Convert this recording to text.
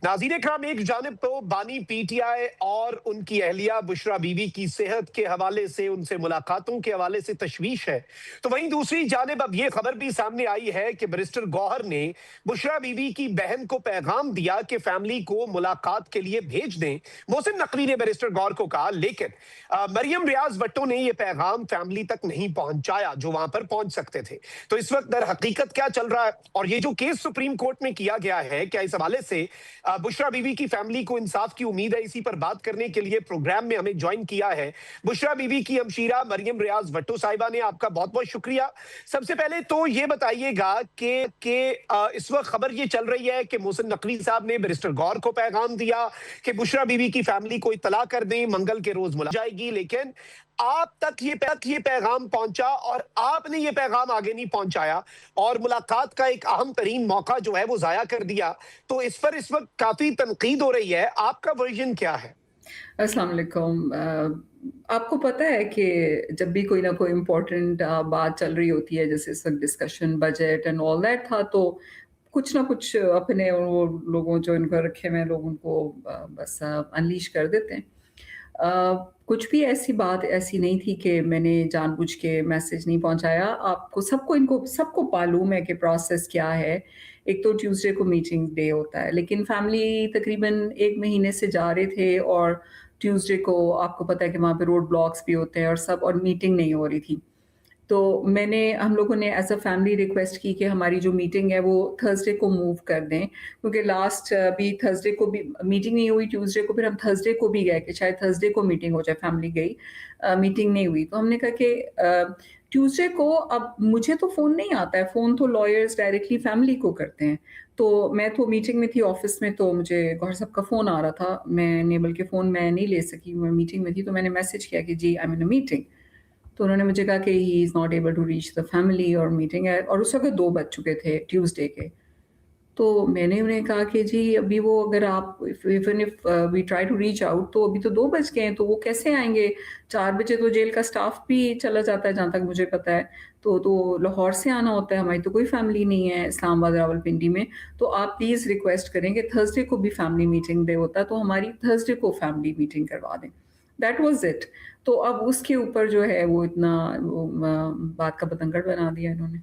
नाज़रीन इकराम, एक जानिब तो बानी पीटीआई और उनकी अहलिया बुशरा बीवी की सेहत के हवाले से, उनसे मुलाकातों के हवाले से तशवीश है, तो वहीं दूसरी जानिब अब ये खबर भी सामने आई है कि बैरिस्टर गौहर ने बुशरा बीवी की बहन को पैगाम दिया कि फैमिली को मुलाकात के लिए भेज दें। मोहसिन नकवी ने बैरिस्टर गौहर को कहा, लेकिन मरियम रियाज भट्टो ने यह पैगाम फैमिली तक नहीं पहुंचाया जो वहां पर पहुंच सकते थे। तो इस वक्त दर हकीकत क्या चल रहा है, और ये जो केस सुप्रीम कोर्ट में किया गया है, क्या इस हवाले से बुशरा बीवी की फैमिली को इंसाफ की उम्मीद है? इसी पर बात करने के लिए प्रोग्राम में हमें ज्वाइन किया है बुशरा बीवी की हमशीरा मरियम रियाज भट्टो साहिबा ने। आपका बहुत बहुत शुक्रिया। सबसे पहले तो ये बताइएगा कि इस वक्त खबर ये चल रही है कि मोहसिन नकवी साहब ने बैरिस्टर गौहर को पैगाम दिया कि बुशरा बीवी की फैमिली को इत्तला कर दें, मंगल के रोज मुलाकात जाएगी, लेकिन आप तक ये पैगाम पहुंचा और आपने ये पैगाम आगे नहीं पहुंचाया और मुलाकात का एक अहम तरीन मौका जो है वो जाया कर दिया। तो इस पर इस वक्त काफी तनकीद हो रही है, आपका वर्जन क्या है? अस्सलाम वालेकुम। आपको पता है कि जब भी कोई ना कोई इम्पोर्टेंट बात चल रही होती है, जैसे इस वक्त discussion budget and all that था, तो कुछ ना कुछ अपने वो लोगों जो इनको रखे हुए हैं लोग उनको बस अनलीश कर देते हैं। कुछ भी ऐसी बात ऐसी नहीं थी कि मैंने जानबूझ के मैसेज नहीं पहुंचाया। आपको सबको इनको सबको मालूम है कि प्रोसेस क्या है। एक तो ट्यूसडे को मीटिंग डे होता है, लेकिन फैमिली तकरीबन 1 महीने से जा रहे थे और ट्यूसडे को आपको पता है कि वहाँ पे रोड ब्लॉक्स भी होते हैं और सब, और मीटिंग नहीं हो रही थी। तो हम लोगों ने एज़ अ फैमिली रिक्वेस्ट की कि हमारी जो मीटिंग है वो थर्सडे को मूव कर दें, क्योंकि लास्ट भी थर्सडे को भी मीटिंग नहीं हुई ट्यूसडे को, फिर हम थर्सडे को भी गए कि शायद थर्सडे को मीटिंग हो जाए, फैमिली गई, मीटिंग नहीं हुई। तो हमने कहा कि ट्यूसडे को, अब मुझे तो फ़ोन नहीं आता है, फ़ोन तो लॉयर्स डायरेक्टली फैमिली को करते हैं। तो मैं तो मीटिंग में थी ऑफ़िस में, तो मुझे गौहर साहब का फ़ोन आ रहा था, मैं बल्कि फ़ोन मैं नहीं ले सकी, मैं मीटिंग में थी, तो मैंने मैसेज किया कि जी I am in a meeting. तो उन्होंने मुझे कहा कि he is not able to reach the family और मीटिंग है, और उस वक़्त 2 बज चुके थे ट्यूसडे के। तो मैंने उन्हें कहा कि जी अभी वो, अगर आप even if we try to reach out, तो अभी तो 2 बज गए हैं, तो वो कैसे आएँगे? 4 बजे तो जेल का स्टाफ भी चला जाता है जहाँ तक मुझे पता है। तो लाहौर से आना होता है, हमारी तो कोई फैमिली नहीं है इस्लामाबाद रावलपिंडी में। तो आप प्लीज़ रिक्वेस्ट करें कि थर्सडे को भी फैमिली मीटिंग डे होता है, तो हमारी थर्सडे को फैमिली मीटिंग करवा दें। That was it. तो अब उसके ऊपर जो है वो इतना बात का बतंगड़ बना दिया इन्होंने।